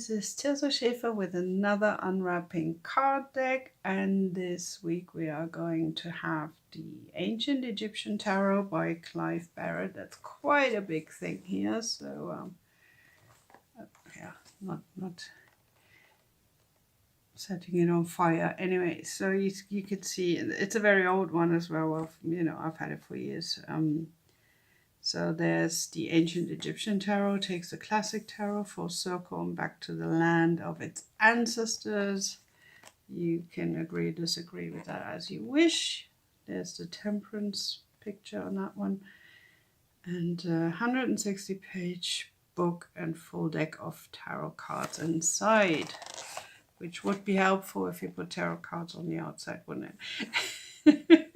this is Tirza Schaefer with another Unwrapping card deck, and this week we are going to have the Ancient Egyptian Tarot by Clive Barrett. That's quite a big thing here, so yeah, not setting it on fire. Anyway, so you could see it's a very old one as well. I've had it for years. So there's the Ancient Egyptian Tarot, takes the classic tarot, full circle and back to the land of its ancestors. You can agree, disagree with that as you wish. There's the Temperance picture on that one. And a 160-page book and full deck of tarot cards inside, which would be helpful if you put tarot cards on the outside, wouldn't it?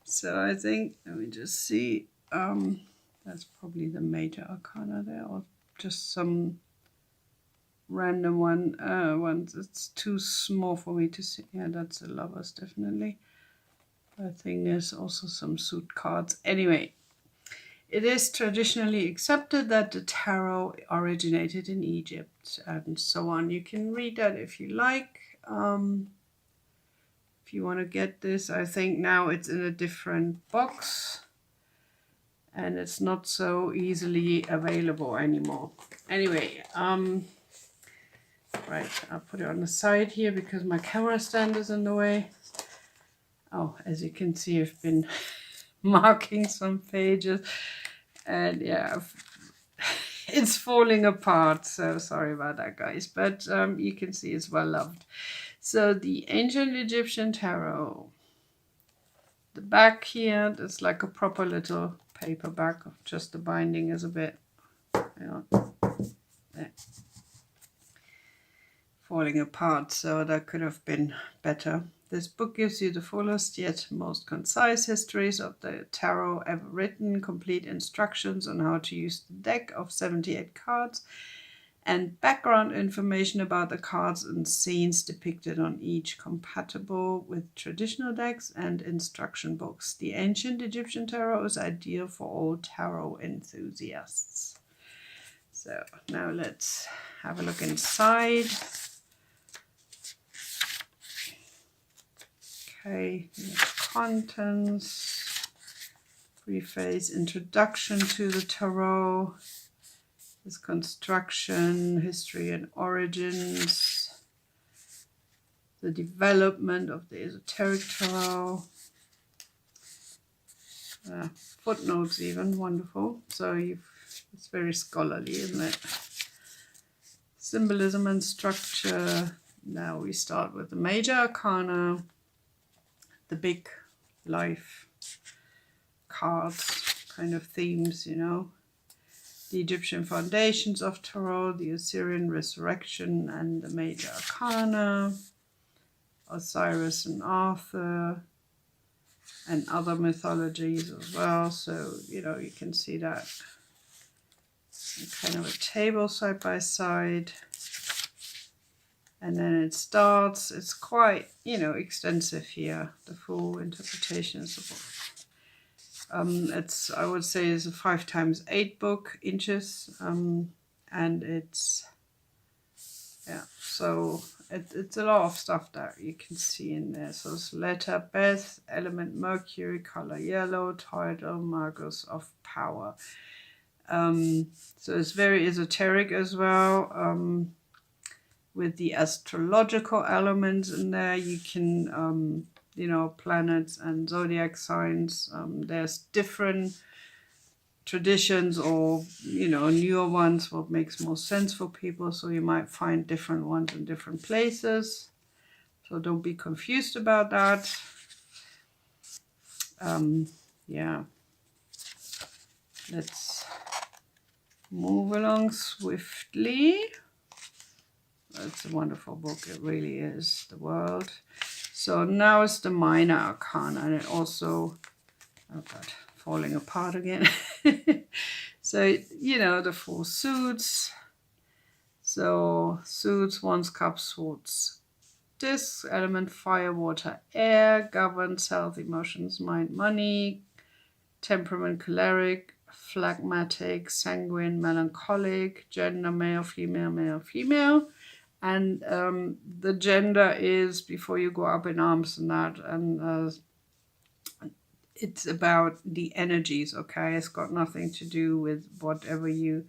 So I think, let me just see, that's probably the major arcana there, or just some random ones. It's too small for me to see. Yeah, that's the Lovers, definitely. I think there's also some suit cards. Anyway, it is traditionally accepted that the tarot originated in Egypt and so on. You can read that if you like. If you want to get this, I think now it's in a different box and it's not so easily available anymore. Anyway, right, I'll put it on the side here because my camera stand is in the way. Oh, as you can see, I've been marking some pages and yeah, it's falling apart, so sorry about that, guys, but you can see it's well loved. So the Ancient Egyptian Tarot, the back here, that's like a proper little paperback. Just the binding is a bit, there, falling apart, so that could have been better. This book gives you the fullest yet most concise histories of the tarot ever written, complete instructions on how to use the deck of 78 cards, and background information about the cards and scenes depicted on each, compatible with traditional decks and instruction books. The Ancient Egyptian Tarot is ideal for all tarot enthusiasts. So now let's have a look inside. Okay, contents, preface, introduction to the tarot. This construction, history and origins, the development of the esoteric tarot, footnotes even, wonderful. So it's very scholarly, isn't it? Symbolism and structure. Now we start with the major arcana, the big life cards, kind of themes, The Egyptian foundations of tarot, the Assyrian resurrection and the major arcana, Osiris and Arthur, and other mythologies as well. So, you can see that kind of a table side by side. And then it starts, it's quite, extensive here, the full interpretation is the book. I would say it's a 5x8 book, inches, and it's, yeah, so it's a lot of stuff that you can see in there. So it's letter Beth, element Mercury, color yellow, title Magus of Power. So it's very esoteric as well, with the astrological elements in there. You can planets and zodiac signs. There's different traditions or, newer ones, what makes more sense for people. So you might find different ones in different places. So don't be confused about that. Yeah. Let's move along swiftly. It's a wonderful book. It really is. The World. So now it's the minor arcana, and it also, oh God, falling apart again. So, the 4 suits. So suits, wands, cups, swords, discs, element fire, water, air, governs health, emotions, mind, money, temperament, choleric, phlegmatic, sanguine, melancholic, gender male, female, male, female. And the gender is before you go up in arms and that, and it's about the energies, okay? It's got nothing to do with whatever you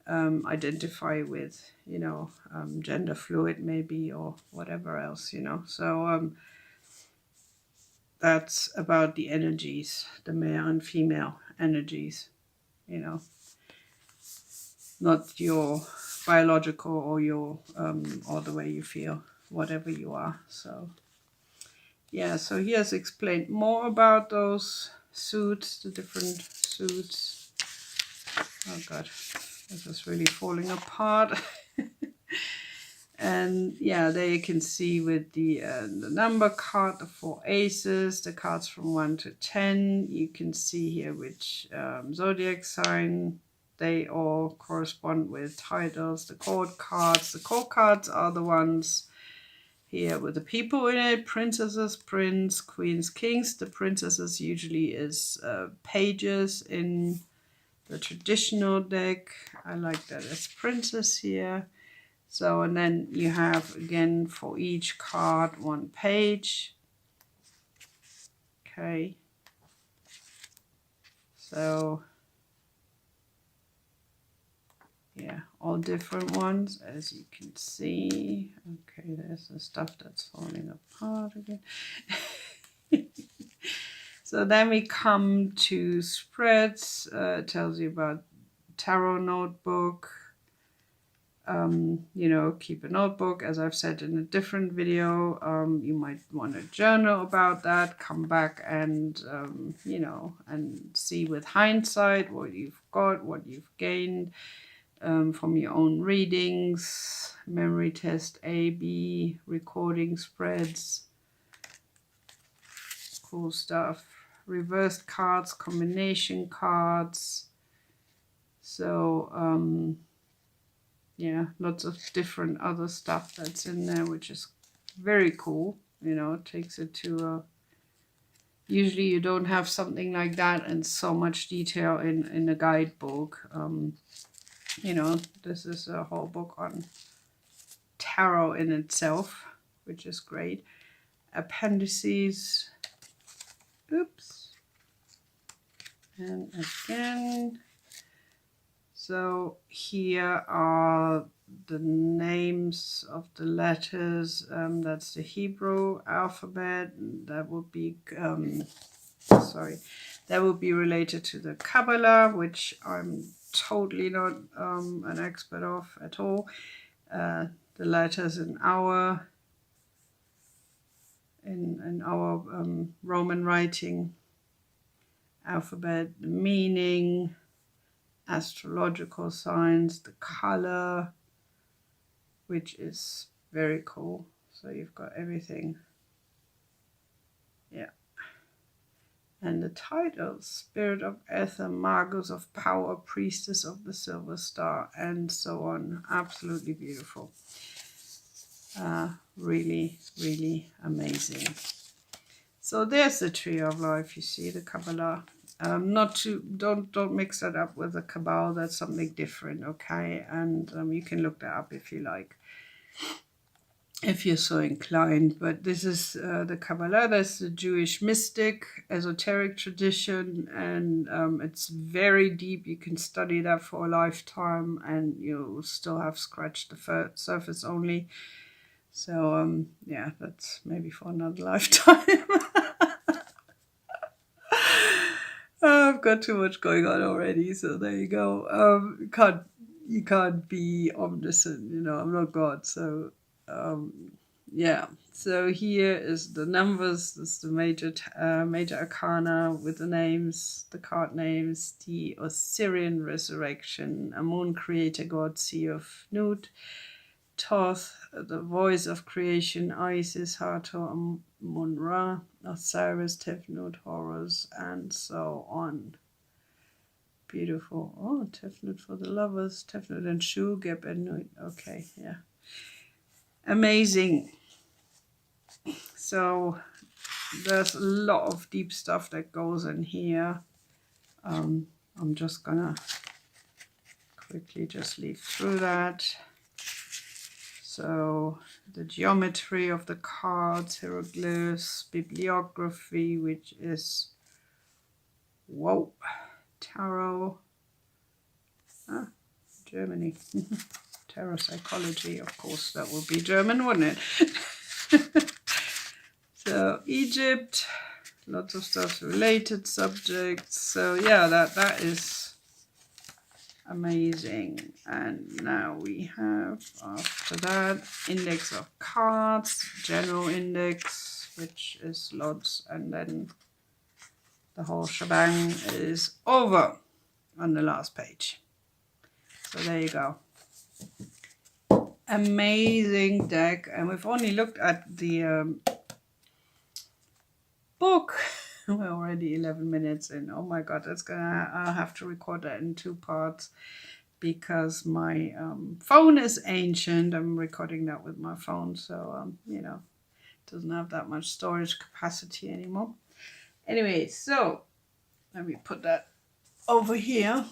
identify with, you know, gender fluid maybe, or whatever else, you know. So that's about the energies, the male and female energies, you know, not your biological or your or the way you feel, whatever you are. So yeah, so he has explained more about those suits, the different suits. Oh god, this is really falling apart. And yeah, there you can see with the number card, the 4 aces, the cards from 1 to 10. You can see here which zodiac sign they all correspond with, titles, the court cards. The court cards are the ones here with the people in it, princesses, prince, queens, kings. The princesses usually is pages in the traditional deck. I like that as princess here. So, and then you have, again, for each card, 1 page. Okay. So, yeah, all different ones, as you can see. Okay, there's the stuff that's falling apart again. So then we come to spreads. It tells you about tarot notebook. You know, keep a notebook, as I've said in a different video. You might want to journal about that, come back and, you know, and see with hindsight what you've got, what you've gained from your own readings, memory test A, B, recording spreads, cool stuff. Reversed cards, combination cards. So, yeah, lots of different other stuff that's in there, which is very cool. You know, it takes it to a... Usually you don't have something like that and so much detail in a guidebook. You know, this is a whole book on tarot in itself, which is great. Appendices. Oops. And again... So here are the names of the letters. That's the Hebrew alphabet. That would be, that would be related to the Kabbalah, which I'm totally not an expert of at all. The letters in our Roman writing alphabet, the meaning, astrological signs, the color, which is very cool. So you've got everything. Yeah. And the titles: Spirit of Ether, Magus of Power, Priestess of the Silver Star, and so on. Absolutely beautiful. Really, really amazing. So there's the Tree of Life. You see the Kabbalah. Don't mix that up with the Kabbalah. That's something different, okay? And you can look that up if you like, if you're so inclined. But this is the Kabbalah. That's the Jewish mystic, esoteric tradition, and it's very deep. You can study that for a lifetime, and you'll still have scratched the surface only. So yeah, that's maybe for another lifetime. I've got too much going on already, so there you go. You can't be omniscient, you know. I'm not God, so yeah. So here is the numbers. This is the major arcana with the names, the card names. The Osirian resurrection, Amun creator god, Sea of Nut, Thoth, the voice of creation, Isis, Hathor, Amun-Ra, Osiris, Tefnut, Horus, and so on. Beautiful. Oh, Tefnut for the lovers, Tefnut and Shu, Geb and Nut. Okay, yeah. Amazing. So there's a lot of deep stuff that goes in here. I'm just gonna quickly just leaf through that. So the geometry of the cards, hieroglyphs, bibliography, which is, whoa, tarot, Germany. Tarot psychology, of course, that would be German, wouldn't it? So Egypt, lots of stuff, related subjects. So yeah, that is amazing. And now we have, after that, index of cards, general index, which is lots, and then the whole shebang is over on the last page. So there you go. Amazing deck. And we've only looked at the book. We're already 11 minutes in. Oh my god, I'll have to record that in 2 parts because my phone is ancient. I'm recording that with my phone, so you know, it doesn't have that much storage capacity anymore. Anyway, so let me put that over here.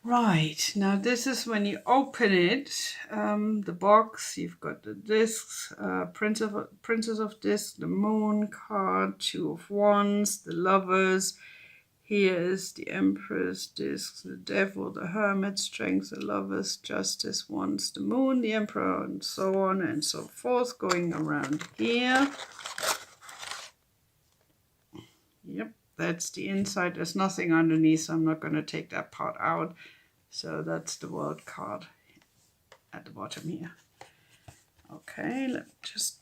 Right, now this is when you open it, the box, you've got the discs, Princess of Discs, the Moon card, 2 of Wands, the Lovers. Here is the Empress, discs, the Devil, the Hermit, Strength, the Lovers, Justice, Wands, the Moon, the Emperor, and so on and so forth, going around here. Yep, that's the inside. There's nothing underneath, so I'm not going to take that part out. So that's the World card at the bottom here. Okay, let me just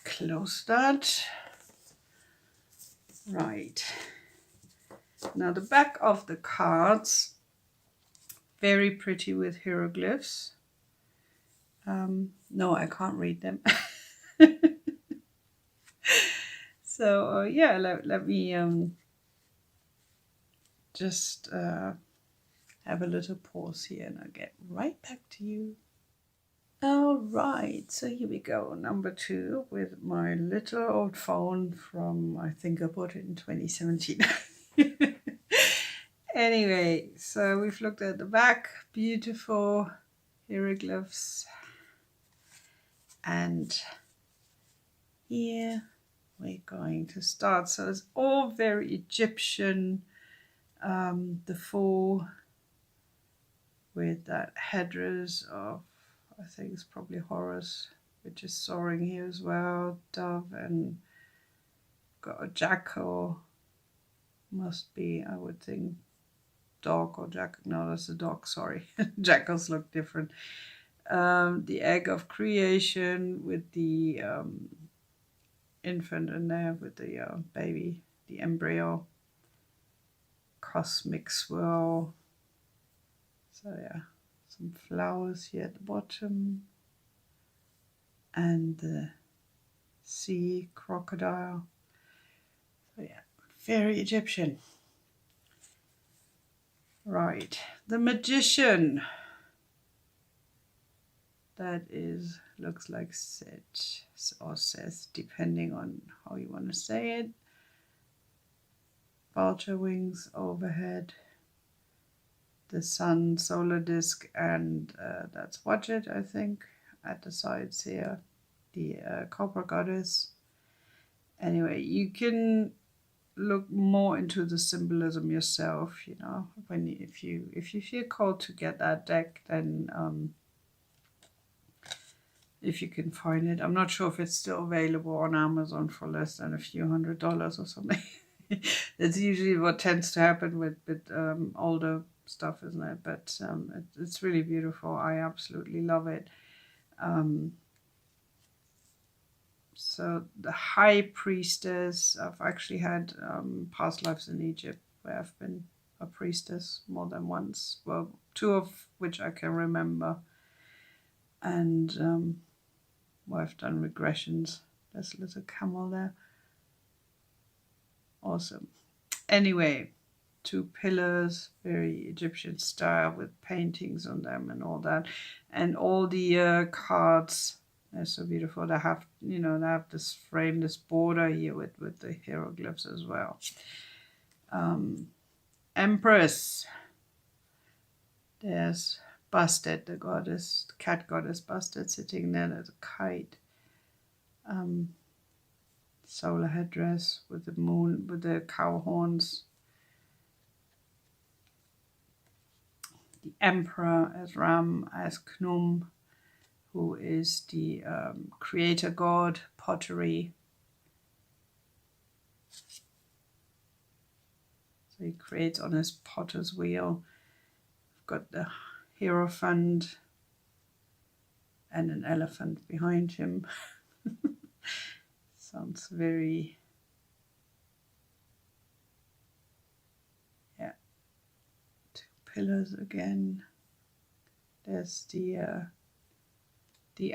close that. Right. Now the back of the cards, very pretty with hieroglyphs. No, I can't read them. So yeah, let me just have a little pause here and I'll get right back to you. All right, so here we go, number 2 with my little old phone from, I think I bought it in 2017. Anyway, so we've looked at the back, beautiful hieroglyphs. And here we're going to start. So it's all very Egyptian, the 4 with that headdress of, I think it's probably Horus, which is soaring here as well, dove, and got a jackal, must be, I would think, dog or jackal. No, that's a dog, sorry. Jackals look different. The egg of creation with the infant in there, with the baby, the embryo, cosmic swirl. So yeah, some flowers here at the bottom, and the sea crocodile. So yeah, very Egyptian. Right, the magician. That is, looks like Set or Seth, depending on how you want to say it. Vulture wings overhead. The sun, solar disk, and that's Wadjet, I think, at the sides here. The Cobra Goddess. Anyway, you can look more into the symbolism yourself, you know, if you feel called to get that deck, then if you can find it. I'm not sure if it's still available on Amazon for less than a few $100s or something. That's usually what tends to happen with older stuff, isn't it? But it's really beautiful. I absolutely love it. So the High Priestess, I've actually had past lives in Egypt where I've been a priestess more than once. Well, 2 of which I can remember. And well, I've done regressions. There's a little camel there. Awesome. Anyway, 2 pillars, very Egyptian style with paintings on them and all that. And all the cards They're so beautiful. They have, they have this frame, this border here with the hieroglyphs as well. Empress. There's Bastet, the goddess, the cat goddess Bastet, sitting there. There's a kite. Solar headdress with the moon, with the cow horns. The emperor as Ram, as Knum, who is the creator god, pottery. So he creates on his potter's wheel. We've got the Hierophant and an elephant behind him. Sounds very, yeah. Two pillars again. There's the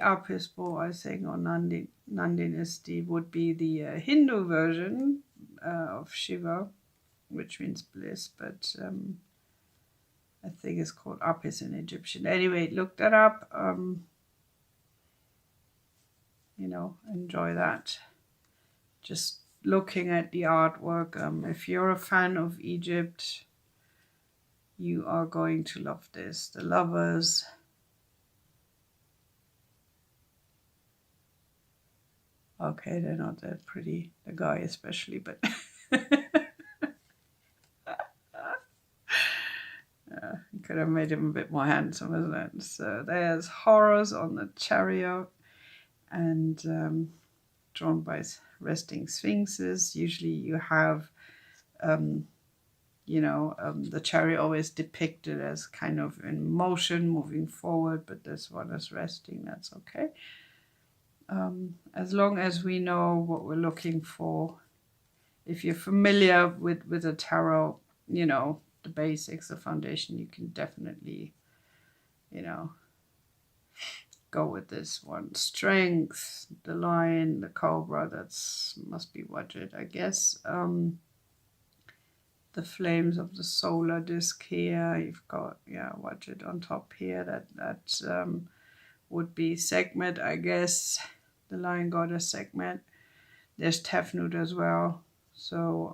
Apis bow, I think, or Nandin. Nandin is would be the Hindu version of Shiva, which means bliss, but I think it's called Apis in Egyptian. Anyway, look that up. Enjoy that. Just looking at the artwork. If you're a fan of Egypt, you are going to love this. The lovers. Okay, they're not that pretty. The guy especially, but could have made him a bit more handsome, isn't it? So there's Horus on the chariot, and drawn by resting sphinxes. Usually you have, the chariot always depicted as kind of in motion, moving forward, but this one is resting. That's okay. As long as we know what we're looking for. If you're familiar with a tarot, the basics, the foundation, you can definitely, go with this one. Strength, the lion, the cobra, must be Wajid, I guess. The flames of the solar disc here, you've got, Wajid on top here, that would be Sekhmet, I guess, the lion goddess Sekhmet. There's Tefnut as well. So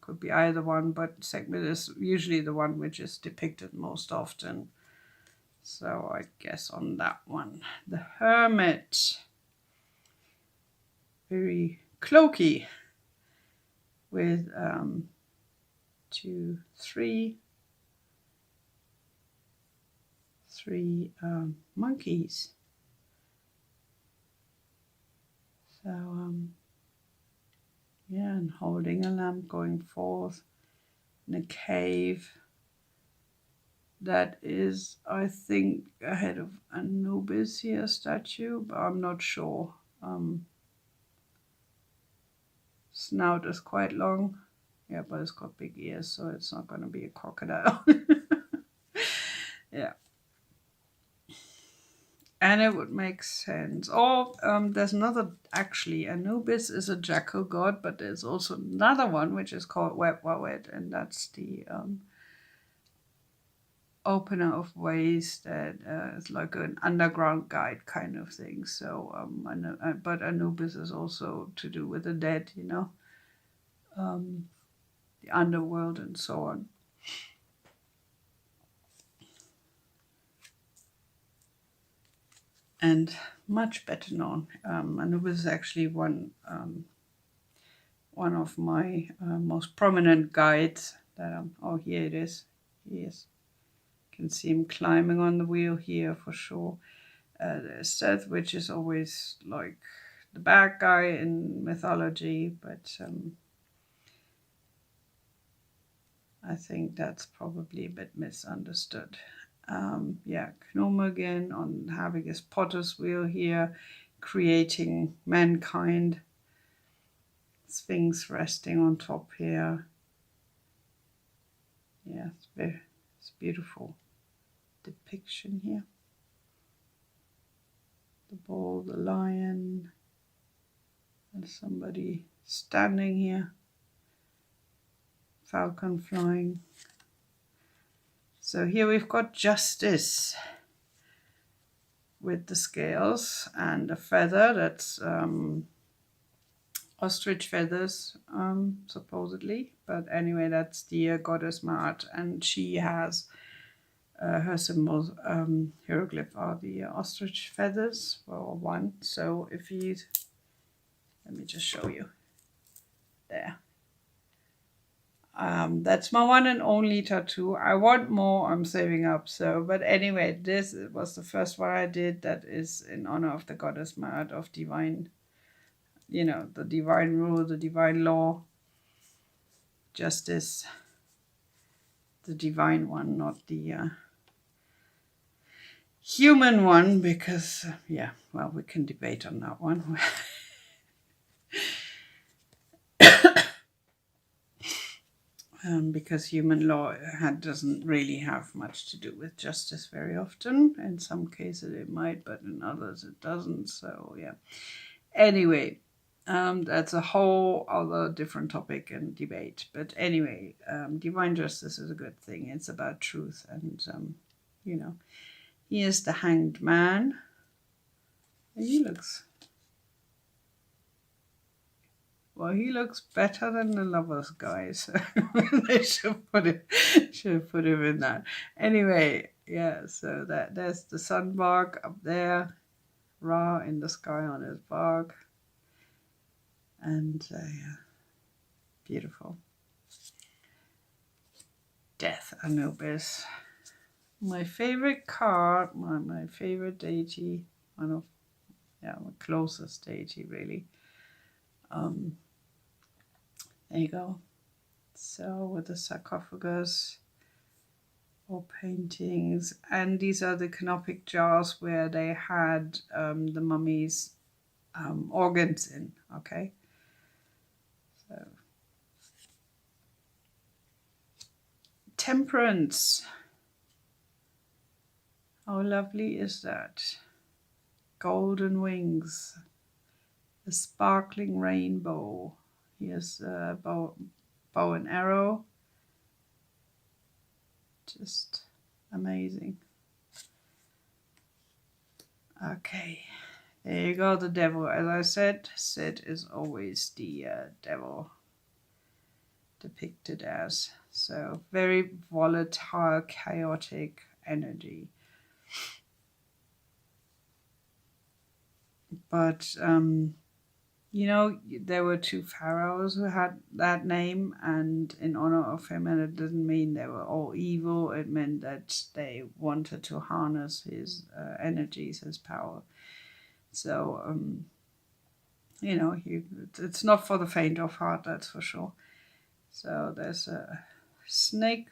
could be either one, but Sekhmet is usually the one which is depicted most often. So I guess on that one. The Hermit. Very cloaky. With 2, 3 monkeys. So and holding a lamp going forth in a cave. That is, I think, ahead of Anubis here, statue, but I'm not sure. Snout is quite long. Yeah, but it's got big ears, so it's not going to be a crocodile. Yeah. And it would make sense. Or there's another, actually, Anubis is a jackal god, but there's also another one which is called Wet, and that's the opener of ways that is like an underground guide kind of thing. So, but Anubis is also to do with the dead, the underworld and so on. And much better known. Anubis is actually one of my most prominent guides. Here it is. He is. You can see him climbing on the wheel here for sure. There's Seth, which is always like the bad guy in mythology, but I think that's probably a bit misunderstood. Knum again on having his potter's wheel here, creating mankind. Sphinx resting on top here. Yeah, it's beautiful depiction here. The bull, the lion, and somebody standing here. Falcon flying. So here we've got justice. with the scales and a feather that's ostrich feathers, supposedly. But anyway, that's the goddess Maat, and she has her symbols, hieroglyph, are the ostrich feathers, or one. So if you, let me just show you there. That's my one and only tattoo. I want more, I'm saving up. So, but anyway, this was the first one I did that is in honor of the goddess Maat, of divine, the divine rule, the divine law, justice, the divine one, not the human one, because, well, we can debate on that one. Because human law doesn't really have much to do with justice very often. In some cases it might, but in others it doesn't. So, yeah. Anyway, that's a whole other different topic and debate. But anyway, divine justice is a good thing. It's about truth. And, he is the hanged man. And he looks better than the lovers guy. So they should put him in that. Anyway, yeah, so there's the sun bark up there. Ra in the sky on his bark. And yeah, beautiful. Death Anubis. My favorite card, my favorite deity, my closest deity really. There you go. So with the sarcophagus or paintings, and these are the canopic jars where they had the mummies' organs in. Okay. So temperance. How lovely is that? Golden wings, a sparkling rainbow. Here's a bow and arrow. Just amazing. Okay, there you go, the devil. As I said, Sid is always the devil depicted as. So very volatile, chaotic energy. But there were two pharaohs who had that name, and in honor of him, and it doesn't mean they were all evil. It meant that they wanted to harness his energies, his power. So, it's not for the faint of heart, that's for sure. So there's a snake,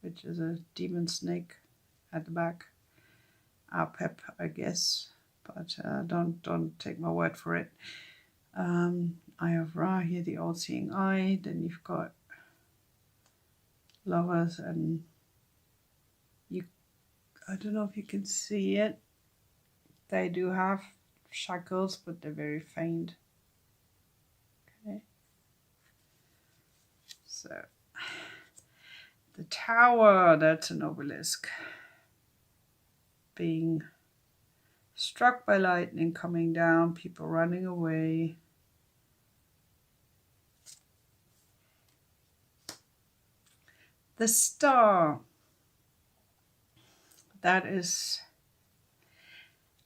which is a demon snake at the back. Apep, I guess, but don't take my word for it. Eye of Ra here, the all-seeing eye. Then you've got lovers, and I don't know if you can see it. They do have shackles, but they're very faint. Okay. So the tower, that's an obelisk being struck by lightning, coming down, people running away. The star, that is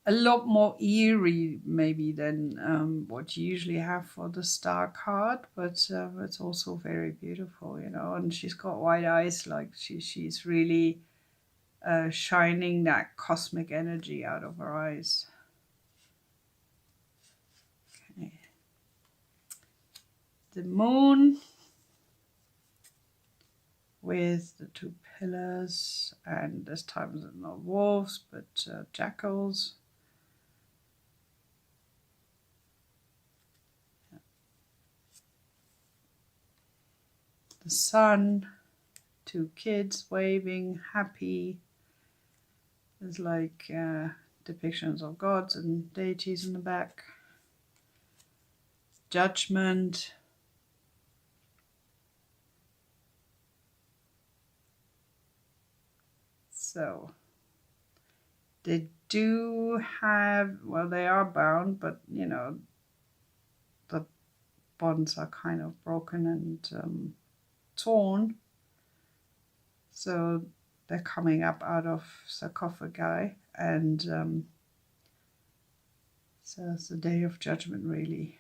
a lot more eerie maybe than what you usually have for the star card, but it's also very beautiful, and she's got white eyes, like she's really shining that cosmic energy out of her eyes. Okay. The moon with the two pillars, and this time it's not wolves but jackals. The sun, two kids waving, happy. There's like depictions of gods and deities in the back. Judgment. So they do have, well, they are bound, but you know, the bonds are kind of broken and torn. So they're coming up out of sarcophagi, and so it's the Day of Judgment, really.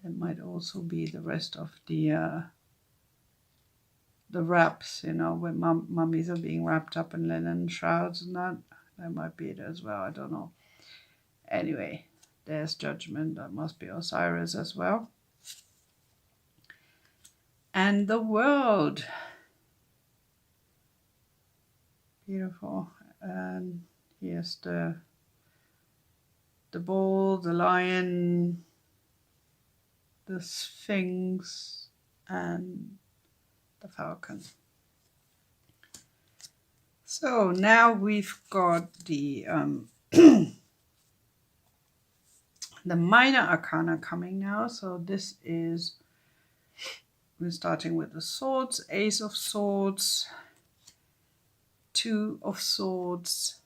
There might also be the rest of the wraps, you know, when mummies are being wrapped up in linen shrouds and that. That might be it as well, I don't know. Anyway, there's Judgment. That must be Osiris as well. And the world. Beautiful. And here's the bull, the lion, the sphinx, and the falcon. So now we've got the the minor arcana coming now. So this is, we're starting with the swords, Ace of Swords, Two of Swords,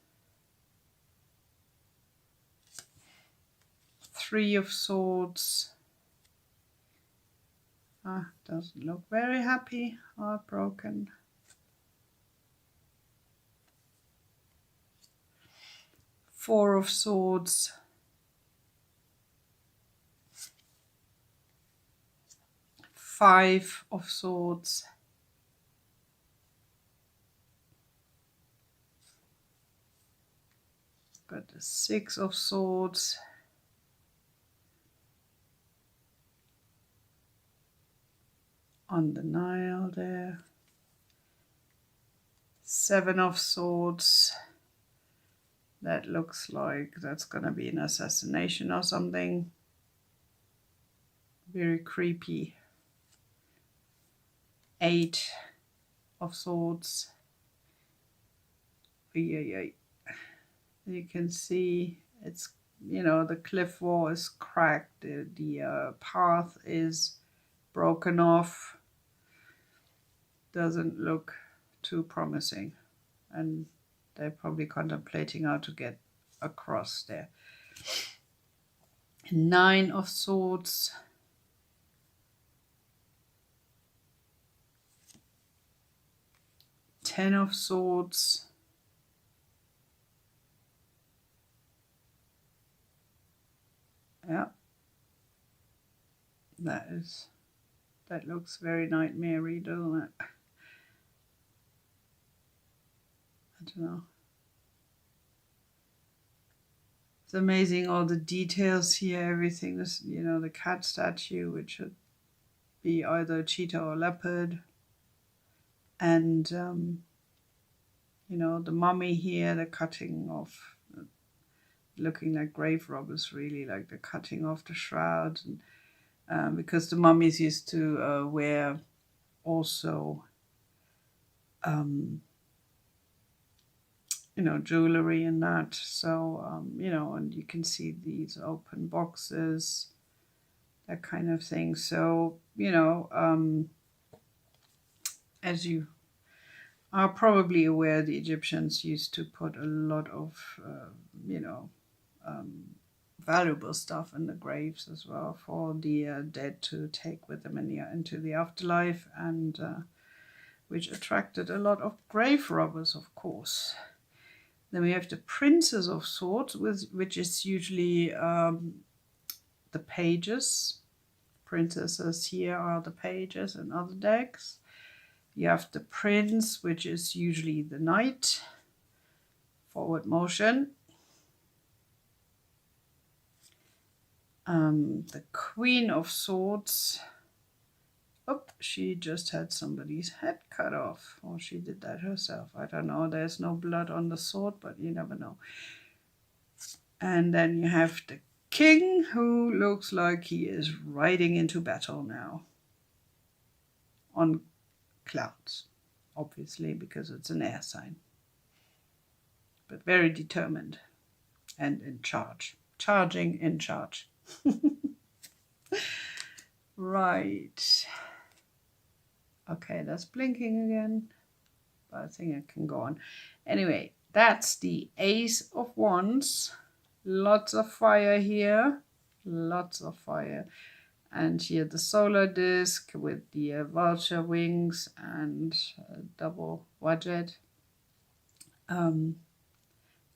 Three of Swords. Doesn't look very happy, heartbroken. Four of Swords. Five of Swords. Got the Six of Swords. On the Nile there. Seven of Swords. That looks like that's going to be an assassination or something. Very creepy. Eight of Swords. You can see it's, you know, the cliff wall is cracked. The path is broken off. Doesn't look too promising. And they're probably contemplating how to get across there. Nine of Swords. Ten of Swords. Yeah. That looks very nightmare-y, doesn't it? I don't know. It's amazing, all the details here, everything. This, you know, the cat statue, which should be either a cheetah or leopard. And, you know, the mummy here, the cutting off, looking like grave robbers, really, like the cutting off the shroud. And, because the mummies used to wear also, you know, jewelry and that. So, you know, and you can see these open boxes, that kind of thing. So, you know, as you are probably aware, the Egyptians used to put a lot of, you know, valuable stuff in the graves as well for the dead to take with them into the afterlife, and which attracted a lot of grave robbers, of course. Then we have the Princess of Swords, which is usually the pages. Princesses here are the pages in other decks. You have the Prince, which is usually the knight. Forward motion. The Queen of Swords. Oh, she just had somebody's head cut off. Or she did that herself. I don't know. There's no blood on the sword, but you never know. And then you have the King, who looks like he is riding into battle now. On clouds, obviously, because it's an air sign. But very determined and in charge. Charging in charge. Right. Okay, that's blinking again. But I think it can go on. Anyway, That's the Ace of Wands. Lots of fire here. Lots of fire. And here the solar disc with the vulture wings and double wadjet.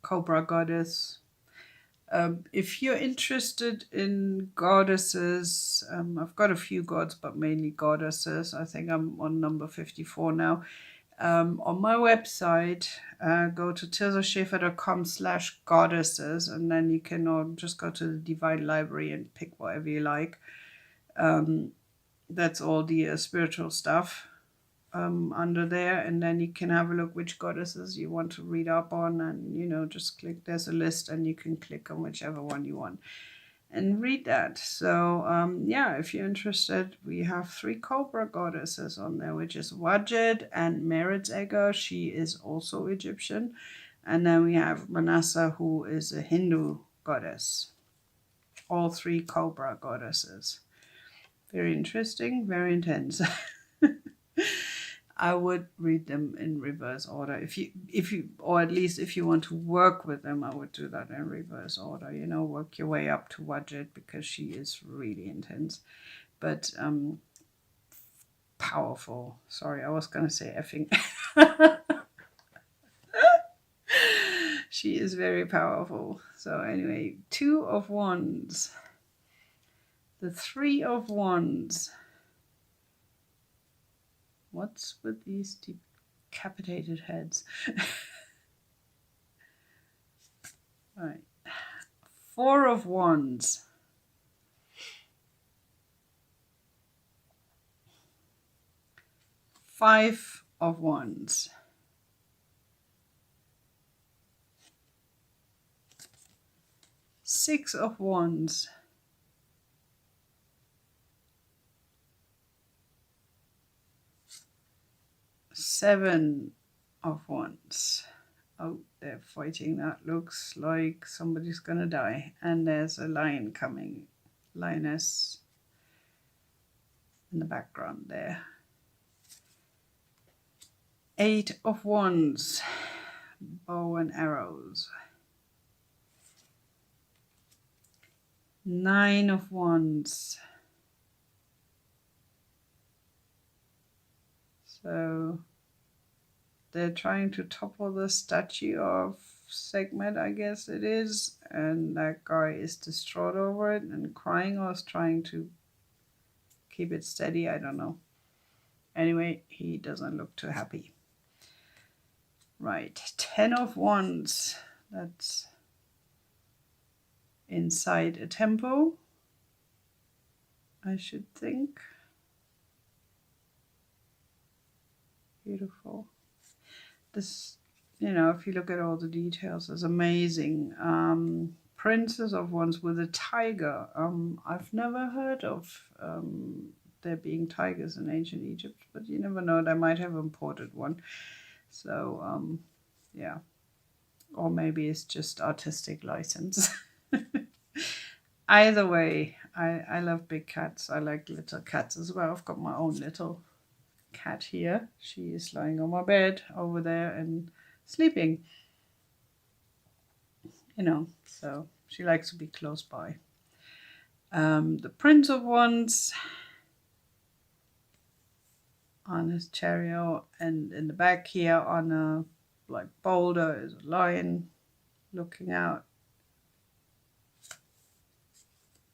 Cobra goddess. If you're interested in goddesses, I've got a few gods, but mainly goddesses. I think I'm on number 54 now. On my website, go to tirzaschaefer.com/goddesses, and then you can just go to the Divine Library and pick whatever you like. That's all the spiritual stuff under there, and then you can have a look which goddesses you want to read up on, and just click. There's a list, and you can click on whichever one you want and read that. So yeah, if you're interested, we have 3 Cobra goddesses on there, which is Wadjet and Merit's-Egger. She is also Egyptian. And then we have Manasa, who is a Hindu goddess. All 3 Cobra goddesses. Very interesting, very intense. I would read them in reverse order. If you, or at least if you want to work with them, I would do that in reverse order. Work your way up to Wadjet, because she is really intense, but powerful. Sorry, I was gonna say effing. She is very powerful. So anyway, 2 of Wands, the 3 of Wands. What's with these decapitated heads? Right. 4 of Wands. 5 of Wands. 6 of Wands. 7 of Wands. Oh, they're fighting. That looks like somebody's gonna die. And there's a lion coming. Lioness in the background there. 8 of Wands. Bow and arrows. 9 of Wands. So they're trying to topple the statue of Sekhmet, I guess it is. And that guy is distraught over it and crying, or is trying to keep it steady. I don't know. Anyway, he doesn't look too happy. Right, 10 of Wands. That's inside a temple, I should think. Beautiful. This, if you look at all the details, is amazing. Princess of Wands with a tiger. I've never heard of there being tigers in ancient Egypt, but you never know, they might have imported one. So, yeah. Or maybe it's just artistic license. Either way, I love big cats. I like little cats as well. I've got my own little cat here. She is lying on my bed over there and sleeping. So she likes to be close by. The Prince of Wands on his chariot, and in the back here on a boulder is a lion looking out.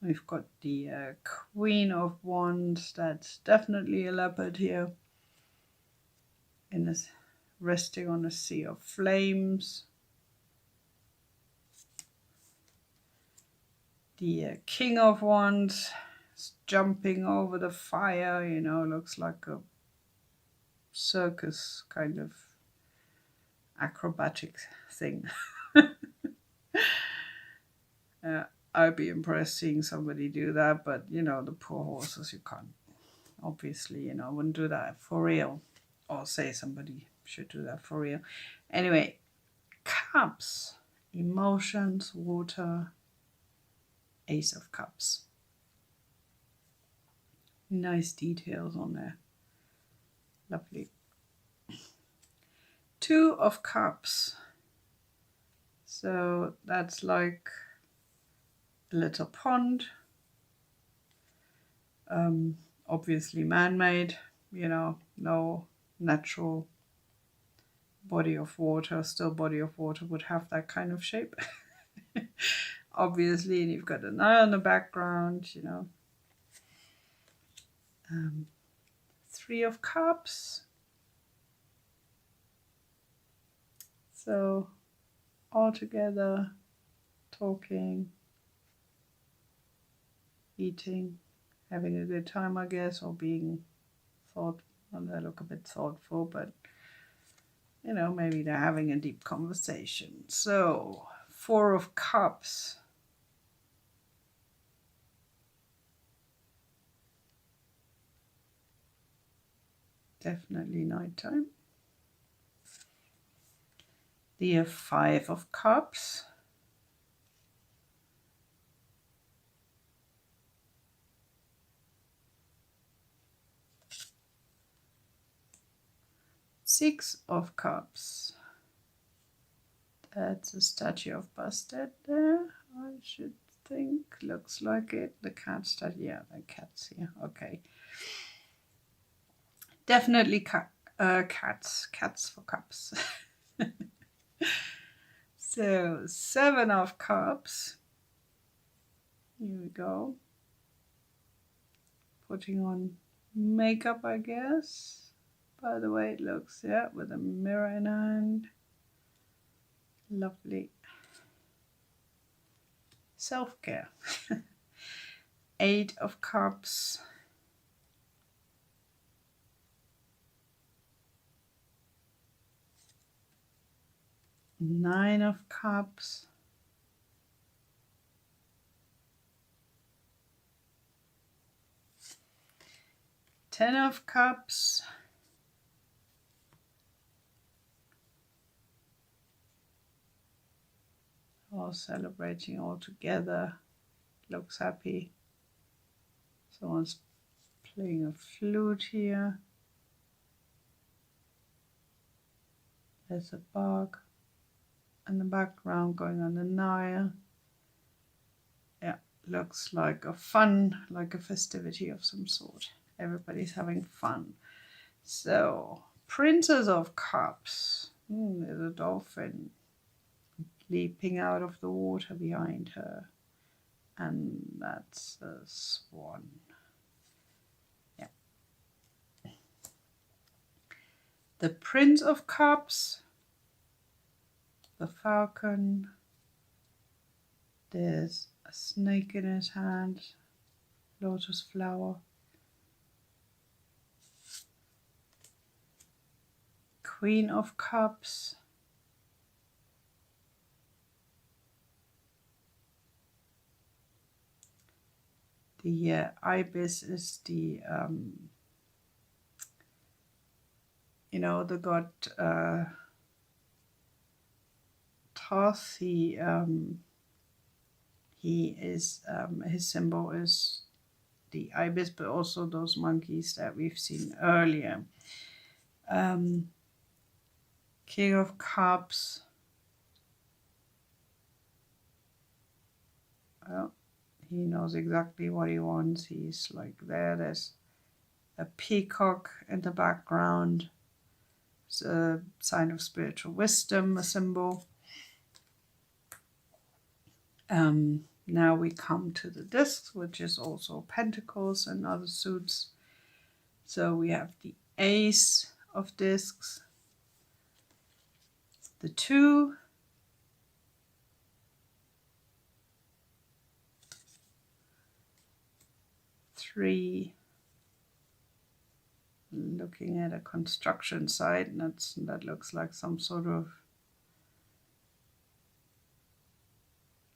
We've got the Queen of Wands. That's definitely a leopard here, resting on a sea of flames. The King of Wands is jumping over the fire. Looks like a circus kind of acrobatic thing. I'd be impressed seeing somebody do that, but the poor horses, you can't. Obviously, I wouldn't do that for real, or say somebody should do that for real. Anyway, cups, emotions, water, Ace of Cups. Nice details on there. Lovely. 2 of Cups. So that's like a little pond. Obviously man-made, you know, no natural body of water. Still, body of water would have that kind of shape. Obviously, and you've got an eye on the background, you know. Three of Cups. So all together, talking, eating, having a good time, I guess, or being well, they look a bit thoughtful, but you know, maybe they're having a deep conversation. So, Four of Cups. Definitely nighttime. The Five of Cups. Six of Cups. That's a statue of Bastet there, I should think. Looks like it. The cat statue. Yeah, the cat's here. Okay. Definitely cats. Cats for cups. So, Seven of Cups. Here we go. Putting on makeup, I guess. By the way, it looks, yeah, with a mirror in hand. Lovely. Self-care. Eight of Cups. Nine of Cups. Ten of Cups. All celebrating all together. Looks happy. Someone's playing a flute here. There's a bug in the background going on the Nile. Yeah, looks like a fun, like a festivity of some sort. Everybody's having fun. So, Princess of Cups. There's a dolphin leaping out of the water behind her. And that's a swan. Yeah. The Prince of Cups. The falcon. There's a snake in his hand. Lotus flower. Queen of Cups. The ibis is the, you know, the god Thoth. He is, his symbol is the ibis, but also those monkeys that we've seen earlier. King of Cups. Well, he knows exactly what he wants. He's like there. There's a peacock in the background. It's a sign of spiritual wisdom, a symbol. Now we come to the discs, which is also pentacles and other suits. So we have the Ace of Discs, the 2, three, looking at a construction site, and that looks like some sort of,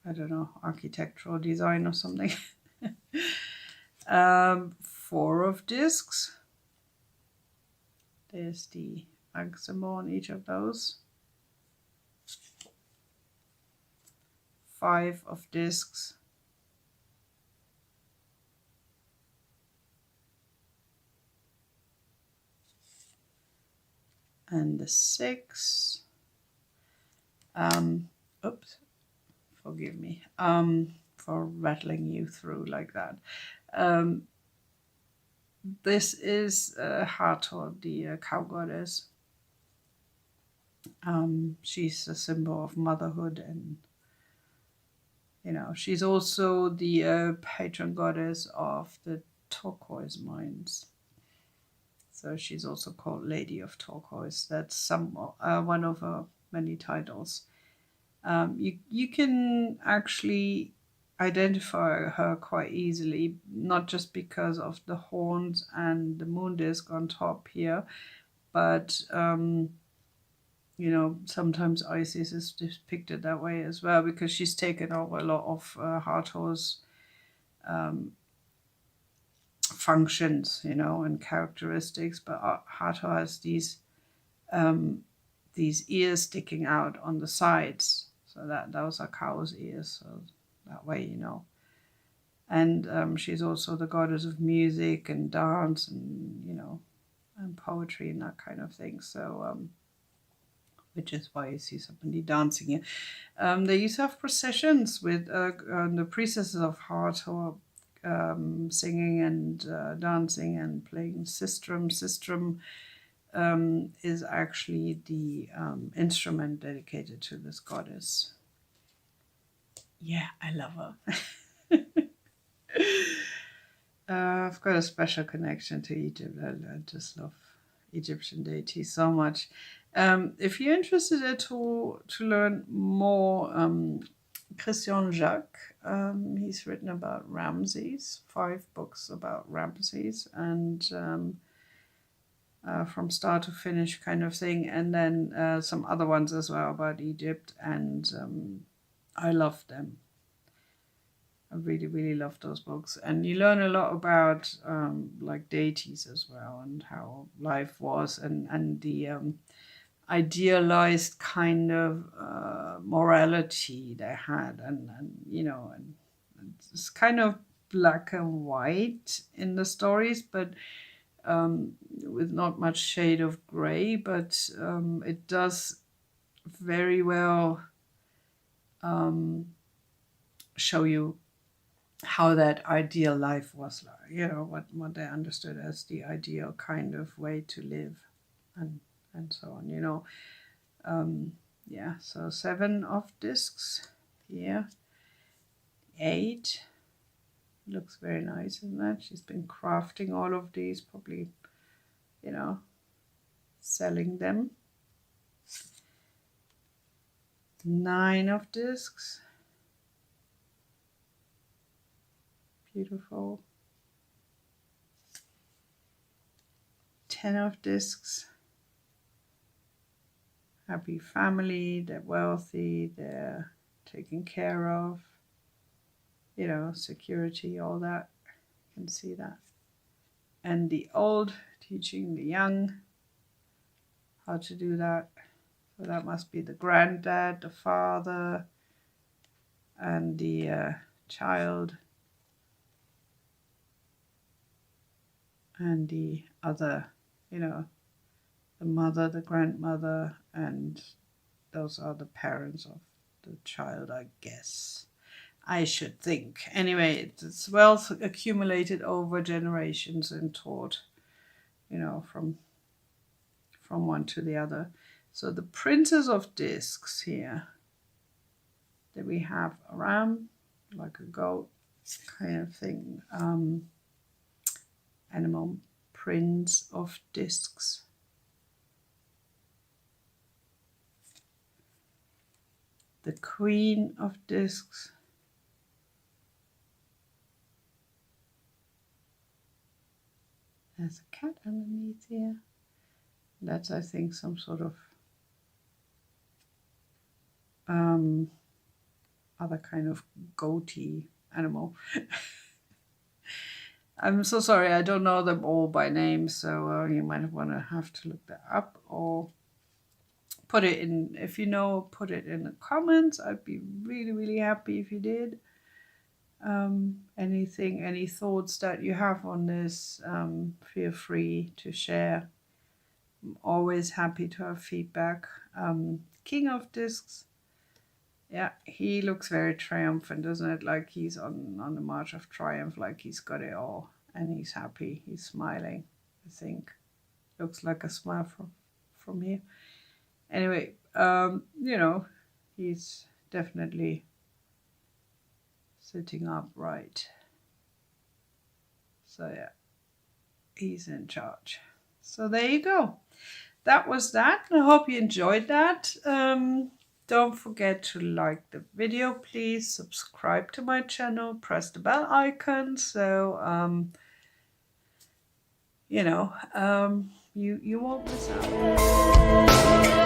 I don't know, architectural design or something. 4 of discs. There's the ag symbol on each of those. 5 of discs. And the 6. Oops, forgive me for rattling you through like that. This is Hathor, the cow goddess. She's a symbol of motherhood, and she's also the patron goddess of the turquoise mines. So she's also called Lady of Turquoise. That's one of her many titles. You can actually identify her quite easily, not just because of the horns and the moon disc on top here, but sometimes Isis is depicted that way as well, because she's taken over a lot of Hathor's functions, and characteristics. But Hathor has these ears sticking out on the sides, so that those are cow's ears. So that way, And she's also the goddess of music and dance, and and poetry and that kind of thing. So, which is why you see somebody dancing here. They used to have processions with the priestesses of Hathor singing and dancing and playing sistrum. Sistrum is actually the instrument dedicated to this goddess. Yeah, I love her. I've got a special connection to Egypt. I just love Egyptian deities so much. If you're interested at all to learn more, Christian Jacques, he's written about Ramses, 5 books about Ramses, and from start to finish kind of thing, and then some other ones as well about Egypt, and I love them. I really, really love those books. And you learn a lot about like deities as well, and how life was, and the idealized kind of morality they had, and it's kind of black and white in the stories, but with not much shade of gray, but it does very well show you how that ideal life was like, what they understood as the ideal kind of way to live, and so on, yeah. So 7 of discs here, 8. Looks very nice, isn't it? She's been crafting all of these, probably, selling them. 9 of discs. Beautiful. 10 of discs. Happy family, they're wealthy, they're taken care of, security, all that. You can see that. And the old teaching the young how to do that. So that must be the granddad, the father, and the child, and the other, the mother, the grandmother, and those are the parents of the child, I guess. I should think. Anyway, it's wealth accumulated over generations and taught, from one to the other. So the Princess of Discs here, that we have a ram, like a goat kind of thing, animal, Prince of Discs. The Queen of Discs. There's a cat underneath here. That's, I think, some sort of other kind of goatee animal. I'm so sorry, I don't know them all by name, so you might have to look that up, or put it in, if you know, put it in the comments. I'd be really, really happy if you did. Any thoughts that you have on this, feel free to share. I'm always happy to have feedback. King of Discs Yeah, he looks very triumphant, doesn't it? Like he's on the march of triumph, like he's got it all and he's happy, he's smiling. I think looks like a smile from here. Anyway, you know, he's definitely sitting upright. So yeah, he's in charge. So there you go. That was that. I hope you enjoyed that. Don't forget to like the video, please. Subscribe to my channel. Press the bell icon so you know you won't miss out.